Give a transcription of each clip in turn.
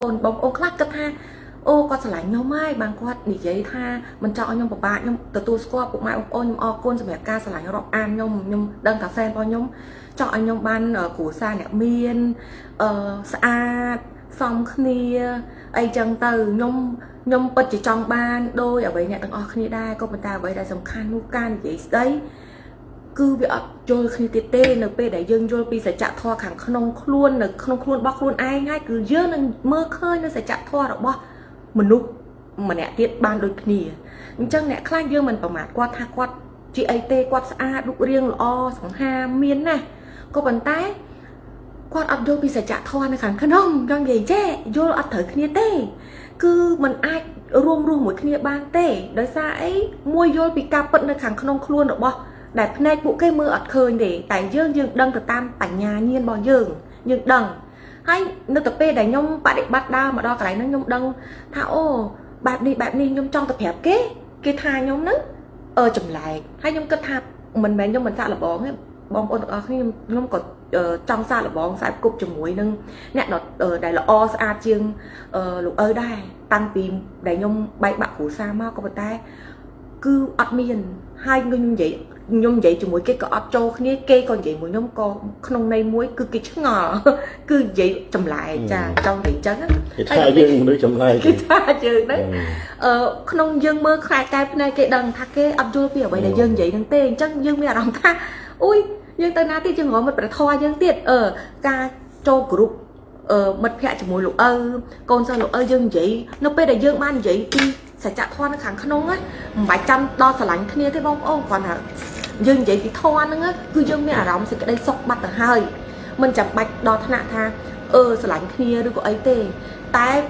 bông ôn khác cất ha ô con sờ lại nhau mai bằng quạt để giấy tha mình cho nhau một bạn nhau từ tôi squat bộ mai ôn nhau côn sờ ca sờ lại nhau rọc an nhau đăng cà phê bao nhau cho anh nhau ban ở củ sa nẹt miên sạch xong kia ai chẳng từ nhau bật chỉ trong ban đôi ở vậy nè tầng kia đai có mình ta vậy là sầm khan nu can vậy đấy cứ việc trôi khi tê tê np để dương trôi pi sẽ chạm thoa khẳng không luôn là không luôn bóc luôn ai ngay cứ dơ nên mơ khơi nó sẽ chạm thoa được bóc mình núp mà nè tiết ban đôi kia chẳng nè khai dương mình bảo mát qua tha quạt chị ấy tê quạt xa đục riêng o sóng ha miên này có bàn tay quạt ập đôi pi sẽ chạm thoa này khẳng không trong gì chứ vô ập thở kia tê cứ mình ai ruông mỗi kia ban tê đời xa ấy mua vô bị cạp bận nơi khẳng không luôn được bóc đại này bộ cây mưa ật khơi để tại dương đăng từ tam cảnh nhà nhiên bò dương đằng hay nơi tập p đại nhung bạn định bắt đau mà đo cái nó nhung đăng thảo bạn đi nhung trong tập hẹp kế cái thai nhung nứt chậm lại hay nhung cất thạp mình nhung mình xa là bóng ấy bóng khi nhung còn trong xa là bóng sai cục chùm muối nâng nè nó ở đây là o sa chương lục ơi đây tăng tìm đại nhung bay bạc của sa mau có một tay cứ ắt miền hai người nhung vậy cho mỗi cái cọ trâu kia kê còn vậy mỗi nhóm con không nay muối cứ cái chứ ngò cứ vậy chầm lại cha trong thị trấn thay dương nữa chầm lại cái tha chừng đấy không dân mơ khai cái này cái đằng thà cái ấp vô bây giờ vậy là dân vậy đằng tên chắc dân bây giờ làm tha ui dân tới na thì chừng ngõ một bạch thoa dân tiệt ca trâu group mật phẹ cho mỗi lục con sao lục dân vậy nó bây giờ dân ban vậy thì sẽ chặt thoa nó khẳng không á vài trăm đo sờ lạnh kia thấy bông ôm còn là dương vậy thì thoa nó á cứ dương mới rộng sẽ cái đây sọc mặt ở hơi mình chẳng bạch đo thằng tha sờ lạnh kia đưa của ấy tê tay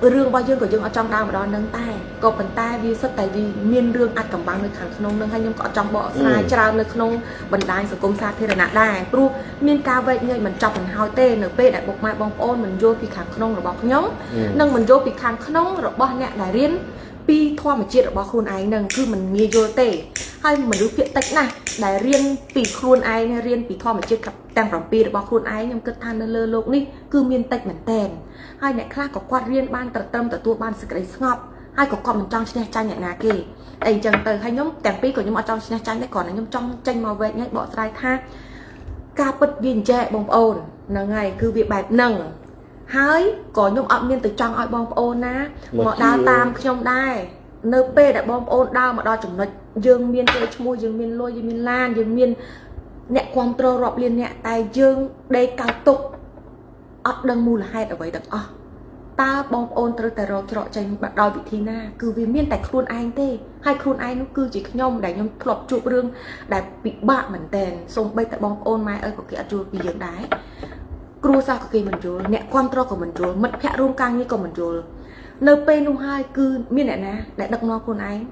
rương bao dương của dương ở trong đau mà đo nâng tay có bàn tay vì sức tại vì miên rương ăn cầm bằng nơi khẳng không nâng hay nhưng có trong bộ sai trao nơi không bần đai sự công xa thế là nặng đài pru miên cao vậy người mình chọc mình hoi tê np đại bộc mai bông ôn mình vô bị khẳng không rồi bọc nhóm nâng mình vô bị khẳng không rồi bao nhẹ đại riêng pi thoa mà chia được bao khuôn ai nâng cứ mình nghe vô tê hay mình đối chuyện tách này đại riêng pi khuôn ai này riêng pi thoa mà chia cặp tem from pi được bao khuôn ai nhưng cứ than lơ lộn đi cứ miên tách mình tèn hai nè khác có quạt riêng ban tật tâm tật tua ban sự cái ngọc hai có còn mình trong tranh tranh nhẹ nà kì ấy chẳng từ hai nhóm tem pi của nhóm ở trong tranh đấy còn là nhóm trong tranh màu vệ nhé bỏ sai tha ca bật viên trẻ bông ồn là ngày cứ việc bài nâng hái có nhung ậm miên từ trong ai bom ôn na mọi đào tam trong đai np đại bom ôn đau mà đo chủng nó dương miên cái mua dương miên lôi dương miên lan dương miên nhẹ quang trơ rọp liên nhẹ tay dương đây cao tục ấp đằng mù là hai ở vậy đằng ta bom ôn từ từ rồi trọ tranh bạn đòi vị thi na cứ vì miên tại khuôn anh tê hai khuôn anh nó cứ chỉ nhom đại nhom lọp trụ rương đại bị bạ mình tèn xong bay tại bom ôn mai ơi có kia chua bị dương đái cua sao cái mình rồi nè quan trò của mình rồi mất phẹ rung căng như của mình rồi np nung hai cứ miên này nè đại đặc non khuôn anh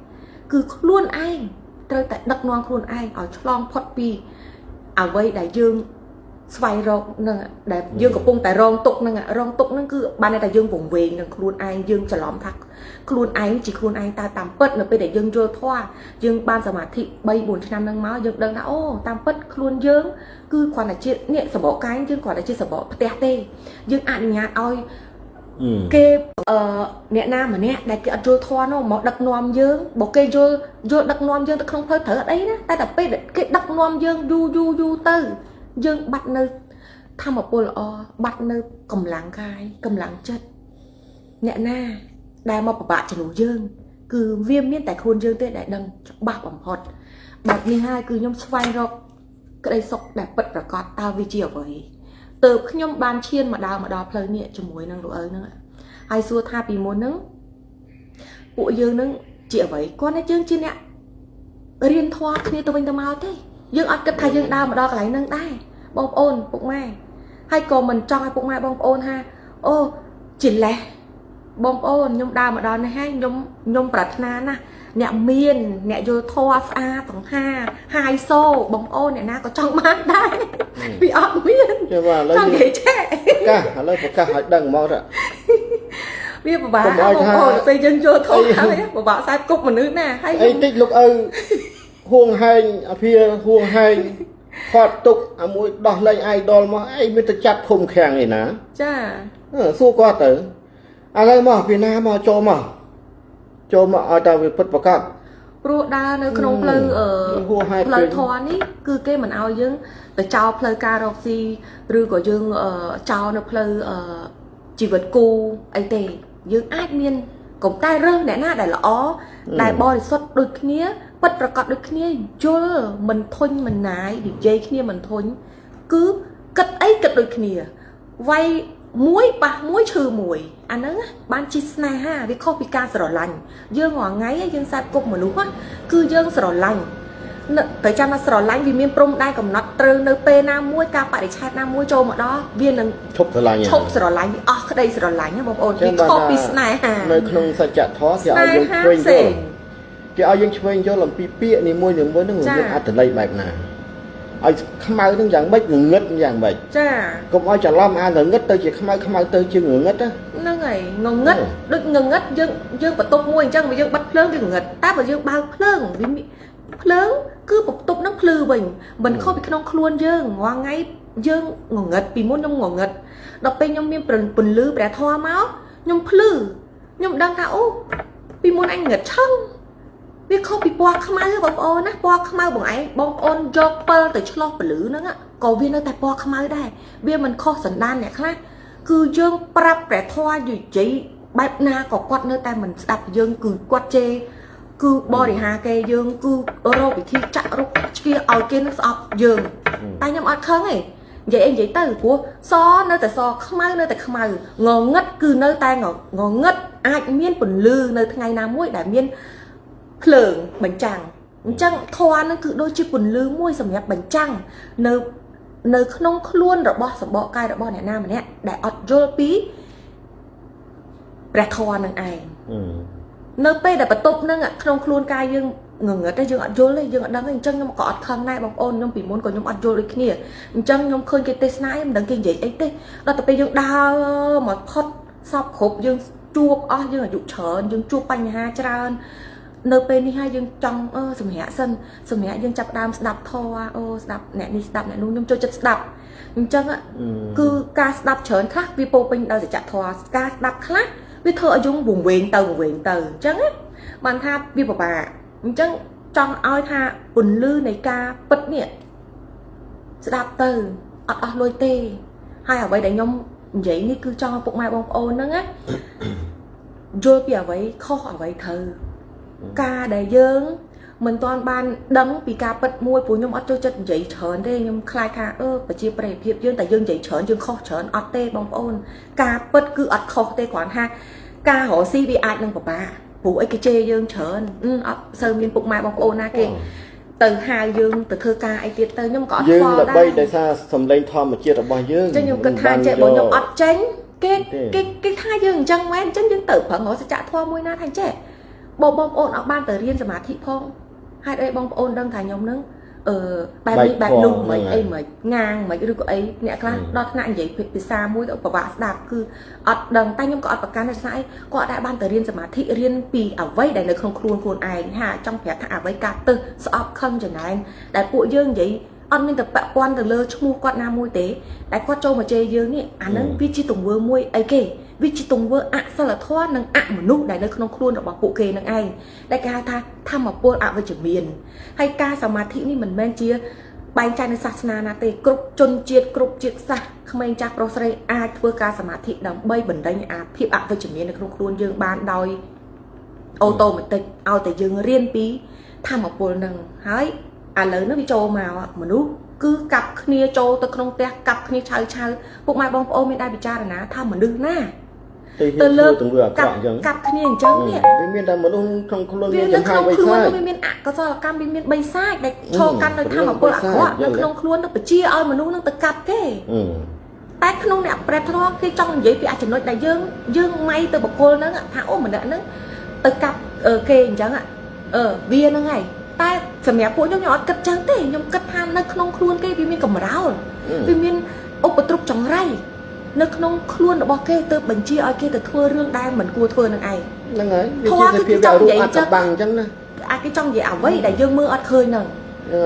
cứ luôn anh tới tại đặc non khuôn anh ở long phật pi ở vây đại dương xoay rồi nè đại dương của pung tại rong tục nó cứ ban này đại dương vùng về nè khuôn anh dương trở lỏm thắc khuôn anh chỉ khuôn anh ta tam pất np đại dương vô thoa dương ban giờ mà thị bay 4 năm nâng máu dương đơn đã tam pất khuôn dương cứ còn là chuyện nhẹ sở bỏ cái chứ còn là chuyện sở bỏ tè tê dương ăn nhà oi kê nhẹ nam mà nè đại kia trôi thoa nó mỏ đặc nom dương bỏ kê vô đặc nom dương không hơi thở ở đấy đó ta đập cái đặc nom dương du tư dương bắt nơi tham một bồn bắt nơi cầm láng chất nhẹ na đại một bạn chỉ nụ dương cứ viêm miên tại khuôn dương tê đại đằng bạc bẩm hột bạc như hai cứ nhom xoay rồi cái đây sọc đẹp bật và con tao vi chiều vậy từ khi nhom ban chiên mà đào plei nhẹ cho muối năng độ ấy nữa ai xua tha vì muốn nứng bộ dương nứng chị vậy con ấy chương chiên nè riêng thoa khi tôi bên tao mau thế dương ăn cái thay dương đào mà đo cái lấy nâng đai bông ôn bụng mai hay còn mình cho hai bụng mai bông ôn ha chỉ lẹ bông ôn nhom đào mà đo này hay nhom bật na nè nè miên nè vô thoa pha tổng hai xô bông ôn nè na có trong mát đây bị ẩm miên trong để trẻ ca lấy một ca hỏi đằng mau rồi biết bà bông ôn tây dân vô thoa bà sai cục mà nữ nè hay ấy tích lúc huông hành phía huông hành phật tục mũi đỏ lên idol mà ai mới tự chặt khùng khèng này nè cha xua qua tử đây mà Việt Nam mà cho mà ở tại Việt Bắc Bắc ព្រោះដើរនៅក្នុងផ្លូវផ្លូវធរនេះគឺគេមិនឲ្យយើងទៅចោលផ្លូវការរកស៊ីឬក៏យើងចោលនៅផ្លូវជីវិតគូអីទេយើងអាចមានកុំតែរើសអ្នកណាដែលល្អដែលបរិសុទ្ធដូចគ្នាពិតប្រកបដូចគ្នាយល់មិនធុញមិនណាយនិយាយគ្នាមិនធុញគឺគិតអីគិតដូចគ្នាវាយមួយប៉ះមួយឈឺមួយអាហ្នឹងបានជាស្នេហាវាខុសពីការស្រឡាញ់យើងរាល់ថ្ងៃយើងសាបគប់មនុស្សគឺយើងស្រឡាញ់តែចាំថាស្រឡាញ់វាមានព្រំដែនកំណត់ត្រូវនៅពេលណាមួយការបរិច្ឆេទណាមួយចូលមកដល់វានឹងឈប់ស្រឡាញ់អស់ក្តីស្រឡាញ់បងប្អូនវាខុសពីស្នេហានៅក្នុងសច្ចធម៌គេឲ្យយើងឆ្វេងយល់អំពីពាក្យនីមួយៗហ្នឹងមានអត្ថន័យបែបណាឲ្យខ្មៅនឹងយ៉ាងម៉េចងងឹតយ៉ាងម៉េចចាកុំឲ្យច្រឡំអាងងឹតទៅជាខ្មៅទៅជាងងឹតហ្នឹងហើយងងឹតដូចងងឹតយើងបន្ទប់មួយអញ្ចឹងយើងបិទភ្លើងវាងងឹតតែបើយើងបើកភ្លើងវាភ្លើងគឺបន្ទប់ហ្នឹងភ្លឺវិញមិនខុសពីក្នុងខ្លួនយើងរាល់ថ្ងៃយើងងងឹតពីមុនខ្ញុំងងឹតដល់ពេលខ្ញុំមានពន្លឺព្រះធម៌មកខ្ញុំភ្លឺខ្ញុំដឹងថាអូពីមុនអញងឹតឆឹងវាខុសពីពណ៌ខ្មៅបងប្អូនណាពណ៌ខ្មៅបងប្អូនយកពិលទៅឆ្លោះពលឺហ្នឹងក៏វានៅតែពណ៌ខ្មៅដែរវាមិនខុសសន្តានអ្នកខ្លះគឺយើងប្រាប់ព្រះធម៌និយាយបែបណាក៏គាត់នៅតែមិនស្ដាប់យើងគឺគាត់ជេរគឺបរិហាគេយើងគឺរកវិធីចាក់រុកឆ្កៀឲ្យគេនឹងស្អប់យើងតែខ្ញុំអត់ខឹងទេនិយាយទៅព្រោះសនៅតែសខ្មៅនៅតែខ្មៅងងឹតគឺនៅតែងងឹតអាចមានពន្លឺនៅថ្ងៃណាមួយដែលមានភ្លើងបញ្ចាំងអញ្ចឹងធម៌នឹងគឺដូចជាពន្លឺមួយសម្រាប់បញ្ចាំងនៅក្នុងខ្លួនរបស់សម្បកកាយរបស់អ្នកណាម្នាក់ដែលអត់យល់ពីព្រះធម៌នឹងឯងនៅពេលដែលបន្ទប់នឹងក្នុងខ្លួនកាយយើងងងឹតទេយើងអត់យល់ទេយើងអត់ដឹងទេអញ្ចឹងខ្ញុំក៏អត់ខឹងដែរបងប្អូនខ្ញុំពីមុនក៏ខ្ញុំអត់យល់ដូចគ្នាអញ្ចឹងខ្ញុំឃើញគេទេសនាមិនដឹងគេនិយាយអីទេដល់ទៅពេលយើងដើរមកផុតសពគ្រប់យើងជួបអស់យើងអាយុច្រើនយើងជួបបញ្ហាច្រើននៅពេលនេះហើយយើងចង់សម្រាប់សិនសម្រាប់យើងចាប់ដើមស្ដាប់ធម៌ស្ដាប់អ្នកនេះស្ដាប់អ្នកនោះខ្ញុំចូលចិត្តស្ដាប់អញ្ចឹងគឺការស្ដាប់ច្រើនខ្លះវាពោពេញដោយសច្ចធម៌ការស្ដាប់ខ្លះវាធ្វើឲ្យយើងវង្វេងទៅអញ្ចឹងបានថាវាពិបាកអញ្ចឹងចង់ឲ្យថាពន្លឺនៃការពិតនេះស្ដាប់ទៅអត់អស់លុយទេហើយអ្វីដែលខ្ញុំនិយាយនេះគឺចង់ឲ្យពុកម៉ែបងប្អូនហ្នឹងណាយល់ពីអ្វីខុសអ្វីត្រូវការដែលយើងមិនទាន់បានដឹងពីការពិតមួយព្រោះខ្ញុំអត់ចូលចិត្តនិយាយច្រើនទេខ្ញុំខ្លាចថាប្រជាប្រិយភាពយើងតែយើងនិយាយច្រើនយើងខុសច្រើនអត់ទេបងប្អូនការពិតគឺអត់ខុសទេគ្រាន់ថាការរកស៊ីវាអាចនឹងពិបាកព្រោះអីគេជេរយើងច្រើនអត់សូវមានពុកម៉ែបងប្អូនណាគេទៅហៅយើងទៅធ្វើការអីទៀតទៅខ្ញុំក៏អត់ខ្វល់ដែរយើងដើម្បីដោយសារសម្លេងធម្មជាតិរបស់យើងចឹងខ្ញុំគិតថាចេះបើខ្ញុំអត់ចេញគេថាយើងអញ្ចឹងមែនអញ្ចឹងយើងទៅប្រឹងរកសច្ចធម៌មួយណាថាចេះបងប្អូនអត់បានទៅរៀនសមាធិផងហេតុអីបងប្អូនដឹងថាខ្ញុំនឹងបែបនេះបែបនោះមិនអីមិនងាងមិនឬក៏អីអ្នកខ្លះដល់ថ្នាក់និយាយភាសាមួយទៅពិបាកស្ដាប់គឺអត់ដឹងតែខ្ញុំក៏អត់ប្រកាន់ថាអីគាត់អាចបានទៅរៀនសមាធិរៀនពីអ្វីដែលនៅក្នុងខ្លួនឯងហាចង់ប្រាប់ថាអ្វីការទឹះស្អប់ខឹងចំណែនដែលពួកយើងនិយាយអត់មានតែពាក់ព័ន្ធទៅលើឈ្មោះគាត់ណាមួយទេតែគាត់ចូលមកជេរយើងនេះអានឹងវាជាទង្វើមួយអីគេវាជាទង្វើអសិលធម៌និងអមនុស្សដែលនៅក្នុងខ្លួនរបស់ពួកគេនឹងឯងដែលគេហៅថាធម្មពលអវិជ្ជមានហើយការសមាធិនេះមិនមែនជាបែងចែកនៅសាសនាណាទេគ្រប់ជនជាតិគ្រប់ជាតិសាសន៍ក្មេងចាស់ប្រុសស្រីអាចធ្វើការសមាធិដើម្បីបណ្ដេញអាភាពអវិជ្ជមាននៅក្នុងខ្លួនយើងបានដោយអូតូម៉ាទិកឲ្យតែយើងរៀនពីធម្មពលនឹងហើយឥឡូវនេះវាចូលមកមនុស្សគឺកាប់គ្នាចូលទៅក្នុងផ្ទះកាប់គ្នាឆៅពុកម៉ែបងប្អូនមានដែរពិចារណាថាមនុស្សណាទៅលើទង្វើអាក្រក់អញ្ចឹងកាប់គ្នាអញ្ចឹងនេះវាមានតែមនុស្សក្នុងខ្លួនមានចំហាយបិសាចវាមានអកុសលកម្មវាមានបិសាចដែលឈរកាន់នៅធម្មពលអាក្រក់នៅក្នុងខ្លួនទៅបជាឲ្យមនុស្សនឹងទៅកាប់គេតែក្នុងអ្នកប្រែធម៌គេចង់និយាយពីចំណុចដែលយើងម៉ៃទៅបកគលហ្នឹងថាអូម្នាក់ហ្នឹងទៅកាប់គេអញ្ចឹងវាហ្នឹងហើយតែសម្រាប់ពួកខ្ញុំអត់គិតចឹងទេខ្ញុំគិតថានៅក្នុងខ្លួនគេវាមានកម្រោលវាមានឧបទ្រពចង្រៃនៅក្នុងខ្លួនរបស់គេទៅបញ្ជាឲ្យគេទៅធ្វើរឿងដែលមិនគួរធ្វើនឹងឯងហ្នឹងហើយវាជាភាពរូបអត្តបាំងអញ្ចឹងណាអាចគេចង់និយាយអ្វីដែលយើងមើលអត់ឃើញហ្នឹង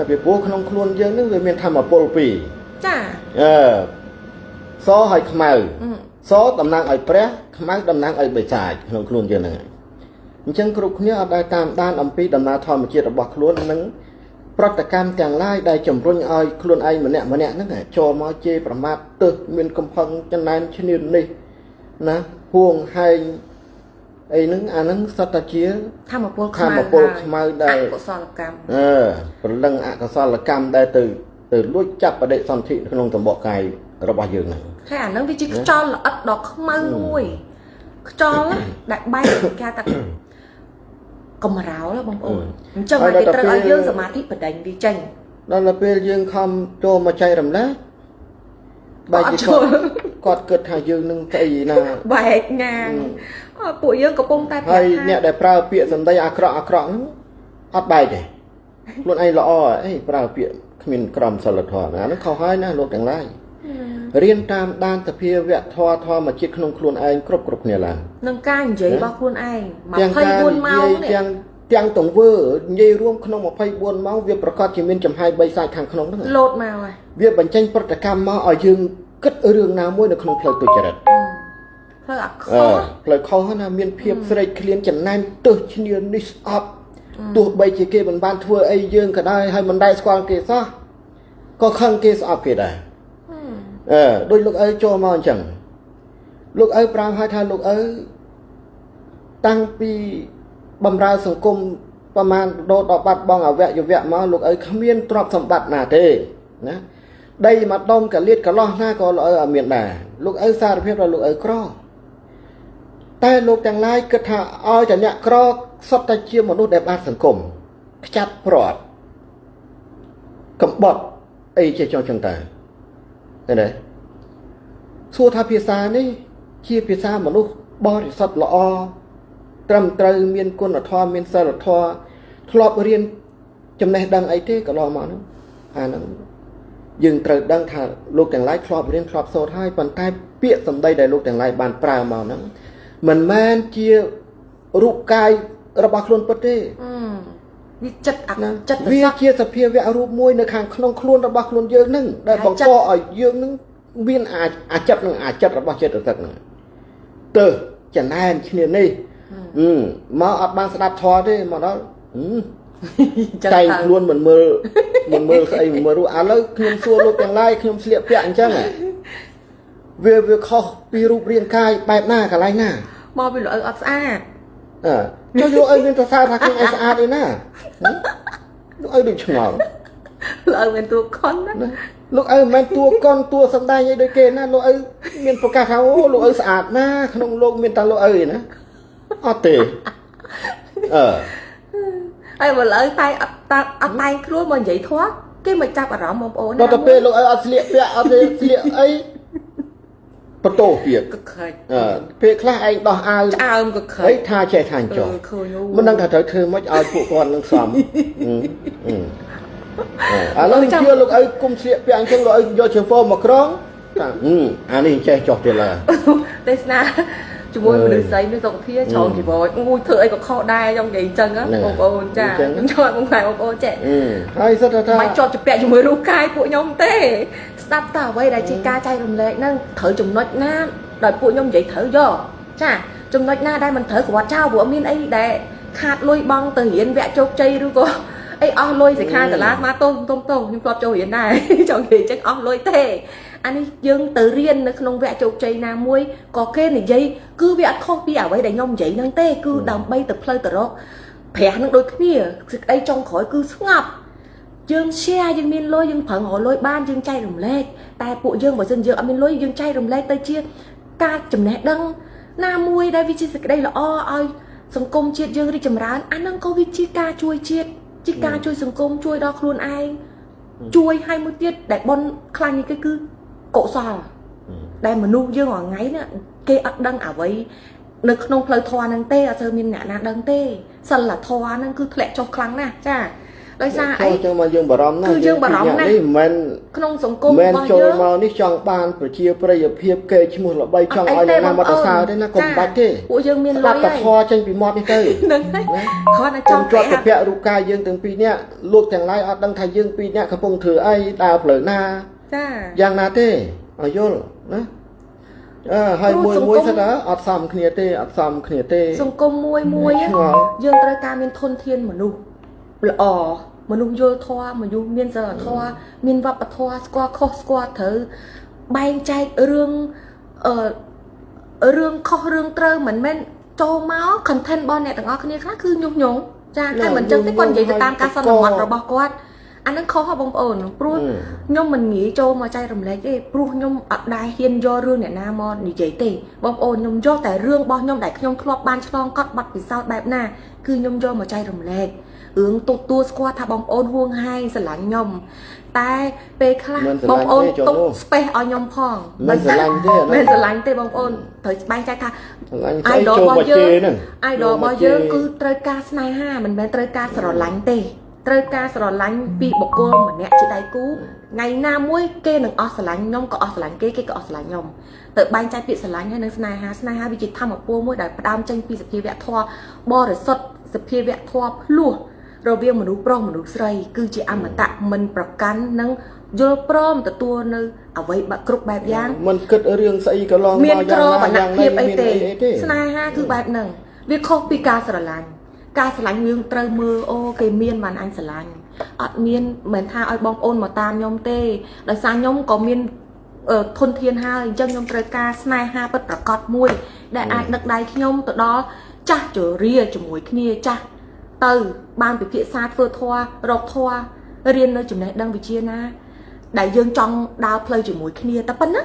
ពីព្រោះក្នុងខ្លួនយើងហ្នឹងវាមានធម្មពលពីរចាសហើយខ្មៅ សតំណាងឲ្យព្រះខ្មៅតំណាងឲ្យបិសាចក្នុងខ្លួនយើងហ្នឹងអញ្ចឹងគ្រប់គ្នាអត់ដែលតាមដានអំពីដំណើរធម្មជាតិរបស់ខ្លួននិងប្រតិកម្មទាំងឡាយដែលជំរុញឲ្យខ្លួនឯងម្នាក់ហ្នឹងចូលមកជេរប្រមាថទើសមានកំផឹងចំណែនឈ្នាននេះណាហួងហែងអីហ្នឹងអាហ្នឹងសត្វតាជាធម្មពលខ្មៅដែលកុសលកម្មព្រលឹងអកុសលកម្មដែលទៅលួចចាប់បដិសន្ធិក្នុងតំបកកាយរបស់យើងហ្នឹងហើយអាហ្នឹងវាជាខ្យល់ល្អិតដ៏ខ្មៅមួយខ្យល់ដែលបែកគេថាកំរោលបងប្អូនអញ្ចឹងគេត្រូវឲ្យយើងសមាធិបដិញវាចេញដល់ពេលយើងខំចូលមកចែករំលែកបែកគាត់គិតថាយើងនឹងស្អីណាបែកងាងពួកយើងកំពុងតែហើយអ្នកដែលប្រើពាក្យសម្ដីអាក្រក់ហ្នឹងអត់បែកទេខ្លួនឯងល្អអីប្រើពាក្យគ្មានក្រមសីលធម៌អាហ្នឹងខុសហើយណាលោកទាំងឡាយរៀនតាមដានសភាវៈធម៌ជាតិក្នុងខ្លួនឯងគ្រប់គ្នាឡើងនឹងការនិយាយរបស់ខ្លួនឯង24ម៉ោងនេះទាំងទង្វើនិយាយរួមក្នុង24ម៉ោងវាប្រកាសជាមានចំហាយ3សាច់ខាងក្នុងហ្នឹងលោតមកហើយវាបញ្ចេញប្រតិកម្មមកឲ្យយើងគិតរឿងណាមួយនៅក្នុងផ្លូវទុច្ចរិតផ្លូវអាខុសផ្លូវខុសណាមានភាពស្រេកឃ្លានចំណែនទើសឈ្នានេះស្អប់ទោះបីជាគេមិនបានធ្វើអីយើងក៏ដោយហើយមិនដែលស្គាល់គេសោះក៏ខឹងគេស្អប់គេដែរដូចលោកអើចូលមកអញ្ចឹងលោកអើប្រាប់ឲ្យថាលោកអើតាំងពីបំរើសង្គមប្រមាណដល់បាត់បង់អវយវៈមកលោកអើគ្មានទ្រព្យសម្បត្តិណាទេណាដីមកដុំកលៀតកលោះណាក៏លោកអើអត់មានដែរលោកអើសារភាពថាលោកអើក្រតែលោកទាំងឡាយគិតថាឲ្យតែអ្នកក្រសុទ្ធតែជាមនុស្សដែលបាត់សង្គមខ្ចាត់ប្រត់កំបត់អីជាចុះចឹងតើឃើញទេសួរថាភាសានេះជាភាសាមនុស្សបរិសុទ្ធល្អត្រឹមត្រូវមានគុណធម៌មានសិលធម៌ធ្លាប់រៀនចំណេះដឹងអីទេកន្លងមកហ្នឹងអាហ្នឹងយើងត្រូវដឹងថាលោកទាំងឡាយធ្លាប់រៀនធ្លាប់សូត្រហើយប៉ុន្តែពាក្យសម្ដីដែលលោកទាំងឡាយបានប្រើមកហ្នឹងមិនមែនជារូបកាយរបស់ខ្លួនពិតទេវាចិត្តវាជាសភាវៈរូបមួយនៅខាងក្នុងខ្លួនរបស់ខ្លួនយើងហ្នឹងដែលបង្កឲ្យយើងហ្នឹងមានអាចិត្តនឹងអាចិត្តរបស់ចិត្តទឹកហ្នឹងទៅចំណែនឈ្នានេះមកអត់បានស្ដាប់ធម៌ទេមកដល់តែខ្លួនមិនមើលស្អីមិនមើលរូបឥឡូវខ្ញុំសួរលោកទាំងឡាយខ្ញុំស្លៀកពាក់អញ្ចឹងវាខុសពីរូបរាងកាយបែបណាកន្លែងណាមកពីលោកអើអត់ស្អាតចុះលោកអើមានប្រសាថាខ្លួនឯងស្អាតឯណាលោកអើដូចឆ្ងល់លោកអើមានតួខុនណាលោកអើមិនមែនតួកនតួសំដែងអីដូចគេណាលោកអើមានប្រកាសថាអូលោកអើស្អាតណាក្នុងលោកមានតែលោកអើឯណាអត់ទេហើយបើលើតែអត់តែងខ្លួនមកនិយាយធေါ်គេមកចាប់អារម្មណ៍បងប្អូនដល់ទៅពេលលោកអើអត់ស្លៀកពាក់អត់ទេស្លៀកអីបន្ទោទៀតក៏ខិចពេលខ្លះឯងដោះអាវឆ្អើមក៏ខិចអីថាចេះថាចុះមិនដឹងថាត្រូវធ្វើម៉េចឲ្យពួកគាត់នឹងសមឥឡូវជឿលោកអើគុំស្លៀកពាក់អញ្ចឹងលោកអើយកជើងហ្វូមកក្រងថាអានេះចេះចុះទៀតឡើយទេសនាជាមួយមនុស្សស្រីមានសុខភាពច្រើនជីវរមួយធ្វើអីក៏ខុសដែរខ្ញុំនិយាយអញ្ចឹងបងប្អូនចាខ្ញុំជួយបងប្អូនចេះហើយសិតថាមិនជាប់ជាពាក់ជាមួយរូបកាយពួកខ្ញុំទេស្ដាប់តើអ្វីដែលជាការចែករំលែកហ្នឹងត្រូវចំណុចណាដោយពួកខ្ញុំនិយាយត្រូវយកចាចំណុចណាដែលមិនត្រូវគ្រាន់ចោលព្រោះមានអីដែលខាតលុយបង់ទៅរៀនវគ្គជោគជ័យឬក៏អីអស់លុយសិក្ខាសាលាស្មាតទុំខ្ញុំធ្លាប់ចូលរៀនដែរចង់និយាយចឹងអស់លុយទេអានេះយើងទៅរៀននៅក្នុងវគ្គជោគជ័យណាមួយក៏គេនិយាយគឺវាអត់ខុសពីអ្វីដែលខ្ញុំនិយាយហ្នឹងទេគឺដើម្បីទៅផ្លូវទៅរកព្រះនឹងដូចគ្នាសេចក្តីចុងក្រោយគឺស្ងប់យើង share យើងមានលុយយើងប្រឹងរកលុយបានយើងចែករំលែកតែពួកយើងបើសិនយើងអត់មានលុយយើងចែករំលែកទៅជាការចំណេះដឹងណាមួយដែលវាជាសេចក្តីល្អឲ្យសង្គមជាតិយើងរីកចម្រើនអាហ្នឹងក៏វាជាការជួយជាតិជាការជួយសង្គមជួយដល់ខ្លួនឯងជួយឲ្យមួយទៀតដែលបនខ្លាំងនេះគឺកុសលដែលមនុស្សយើងរាល់ថ្ងៃនេះគេអត់ដឹងអ្វីនៅក្នុងផ្លូវធម៌ហ្នឹងទេអត់សូវមានអ្នកណាដឹងទេសិលធម៌ហ្នឹងគឺធ្លាក់ចុះខ្លាំងណាស់ចាដោយសារអីចឹងមកយើងបារម្ភណាស់គឺយើងបារម្ភណាស់នេះមិនមែនក្នុងសង្គមរបស់យើងចូលមកនេះចង់បានប្រជាប្រិយភាពគេឈ្មោះល្បីចង់ឲ្យអ្នកណាមកទៅសើទេណាកុំបាច់ទេពួកយើងមានលុយហើយធម៌ចេញពីមាត់នេះទៅហ្នឹងហើយគាត់តែចង់ជាប់ទៅពាក់រូបកាយយើងទាំងពីរនាក់លោកទាំងឡាយអត់ដឹងថាយើងពីរនាក់កំពុងធ្វើអីដើរផ្លូវណាចាយ៉ាងណាទេឲ្យយល់ណា ហើយមួយសិនអត់សមគ្នាទេអត់សមគ្នាទេសង្គមមួយយើងត្រូវការមានធនធានមនុស្សល្អមនុស្សយល់ធម៌មនុស្សមានសិលធម៌មានវប្បធម៌ស្គាល់ខុសស្គាល់ត្រូវបែងចែករឿងរឿងខុសរឿងត្រូវមិនមែនចូលមក content របស់អ្នកទាំងអស់គ្នាខ្លះគឺញុះញង់ចាតែមិនចឹងទេគាត់និយាយទៅតាមការសន្មត់របស់គាត់អានឹងខុសបងប្អូនព្រោះខ្ញុំមិនងាយចូលមកចែករំលែកទេព្រោះខ្ញុំអត់ដែរហ៊ានយករឿងអ្នកណាមកនិយាយទេបងប្អូនខ្ញុំយកតែរឿងរបស់ខ្ញុំដែលខ្ញុំធ្លាប់បានឆ្លងកាត់បាត់ពិសោធន៍បែបណាគឺខ្ញុំយកមកចែករំលែករឿងទទួលស្គាល់ថាបងប្អូនហួងហែងស្រឡាញ់ខ្ញុំតែពេលខ្លះបងប្អូនទុក space ឲ្យខ្ញុំផងមិនស្រឡាញ់ទេមិនស្រឡាញ់ទេបងប្អូនត្រូវបែងចែកថា idol របស់យើងគឺត្រូវការស្នេហាមិនមែនត្រូវការស្រឡាញ់ទេត្រូវការស្រឡាញ់ពីបុគ្គលម្នាក់ជាដៃគូថ្ងៃណាមួយគេនឹងអស់ស្រឡាញ់ខ្ញុំក៏អស់ស្រឡាញ់គេក៏អស់ស្រឡាញ់ខ្ញុំទៅបែងចែកពាក្យស្រឡាញ់ហើយនឹងស្នេហាវាជាធម្មពលមួយដែលផ្ដើមចេញពីសភាវៈធម៌បរិសុទ្ធសភាវៈធម៌ភ្លោះរវាងមនុស្សប្រុសមនុស្សស្រីគឺជាអមតៈមិនប្រកាន់និងយល់ព្រមទទួលនៅអ្វីបាក់គ្រប់បែបយ៉ាងមិនគិតរឿងស្អីក៏ឡងមានក្រវណ្ណៈភាពអីទេស្នេហាគឺបែបហ្នឹងវាខុសពីការស្រឡាញ់ការស្រឡាញ់យើងត្រូវមើលអូគេមានបានអញស្រឡាញ់អត់មានមិនថាឲ្យបងប្អូនមកតាមខ្ញុំទេដោយសារខ្ញុំក៏មានធនធានហើយអញ្ចឹងខ្ញុំត្រូវការស្នេហាពិតប្រាកដមួយដែលអាចដឹកដៃខ្ញុំទៅដល់ចាស់ជរាជាមួយគ្នាចាស់ទៅបានពិភាក្សាធ្វើធម៌រកធម៌រៀននៅចំណេះដឹងវិជ្ជាណាដែលយើងចង់ដើរផ្លូវជាមួយគ្នាតែប៉ុណ្ណា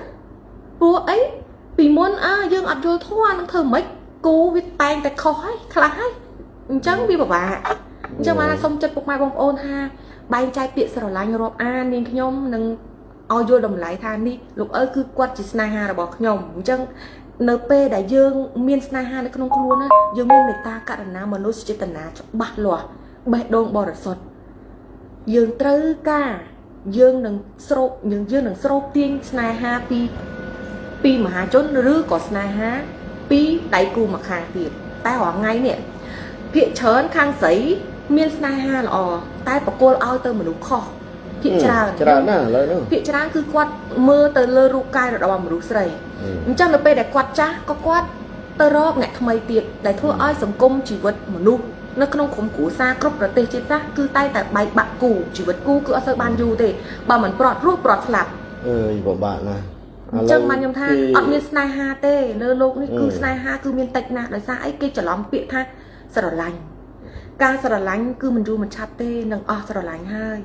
ព្រោះអីពីមុនយើងអត់យល់ធម៌នឹងធ្វើម៉េចគូវាតែងតែខុសហើយខ្លះហើយអញ្ចឹងវាពិបាកអញ្ចឹងបានសូមចិត្តពុកម៉ែបងប្អូនថាបែងចែកពាក្យស្រឡាញ់រាប់អាននាងខ្ញុំនឹងឲ្យយល់តម្លៃថានេះលោកអើគឺគាត់ជាស្នេហារបស់ខ្ញុំអញ្ចឹងនៅពេលដែលយើងមានស្នេហានៅក្នុងខ្លួនណាយើងមានមេត្តាករុណាមនោសញ្ចេតនាច្បាស់លាស់បេះដូងបរិសុទ្ធយើងត្រូវការយើងនឹងស្រោបទាញស្នេហាពីមហាជនឬក៏ស្នេហាពីដៃគូម្ខាងទៀតតែរាល់ថ្ងៃនេះភាគច្រើនខាងស្រីមានស្នេហាល្អតែបកគលឲ្យទៅមនុស្សខុសភាគច្រើនណាឥឡូវនេះភាគច្រើនគឺគាត់មើលទៅលើរូបកាយរបស់មនុស្សស្រីអញ្ចឹងនៅពេលដែលគាត់ចាស់ក៏គាត់ទៅរកអ្នកថ្មីទៀតដែលធ្វើឲ្យសង្គមជីវិតមនុស្សនៅក្នុងក្រុមគ្រួសារគ្រប់ប្រទេសជាតិសាសគឺតែបែកបាក់គូជីវិតគូគឺអត់សូវបានយូរទេបើមិនប្រត់រស់ប្រត់ស្លាប់ពិបាកណាស់អញ្ចឹងបានខ្ញុំថាអត់មានស្នេហាទេលើโลกនេះគឺស្នេហាគឺមានតិចណាស់ដោយសារអីគេច្រឡំពាក្យថាស្រឡាញ់ការស្រឡាញ់គឺមិនយូរមិនឆាប់ទេនឹងអស់ស្រឡាញ់ហើយ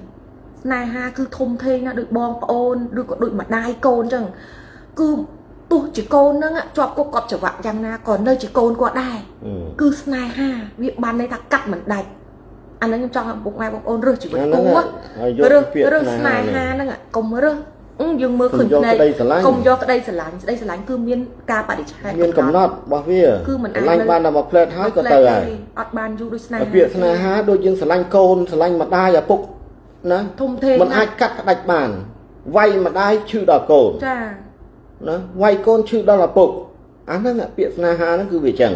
ស្នេហាគឺធំធេងណាស់ដូចបងប្អូនឬក៏ដូចម្ដាយកូនអញ្ចឹងគឺទោះជាកូនហ្នឹងជាប់គុកកប់ច្រវាក់យ៉ាងណាក៏នៅជាកូនគាត់ដែរគឺស្នេហាវាបានន័យថាកាត់មិនដាច់អាហ្នឹងខ្ញុំចង់ឲ្យពុកម៉ែបងប្អូនរើសជីវិតគូរើសស្នេហាហ្នឹងកុំរើសយើងមើលឃើញផ្នែកកុំយកក្តីស្រឡាញ់គឺមានការបដិឆេទមានកំណត់របស់វាគឺមិនអាចស្រឡាញ់បានតែមួយផ្លែតហើយក៏ទៅហើយអត់បានយូរដូចស្នេហាពាក្យស្នេហាដូចយើងស្រឡាញ់កូនស្រឡាញ់ម្ដាយឪពុកណាធំធេងមិនអាចកាត់ផ្ដាច់បានវាយម្ដាយឈឺដល់កូនចាណាវាយកូនឈឺដល់ឪពុកអាហ្នឹងពាក្យស្នេហាហ្នឹងគឺវាចឹង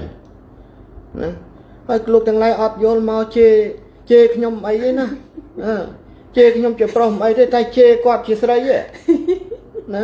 ណាហើយលោកទាំងឡាយអត់យល់មកជេរខ្ញុំអីទេណាជេរខ្ញុំជាប្រុសអីទេតែជេរគាត់ជាស្រីទេណា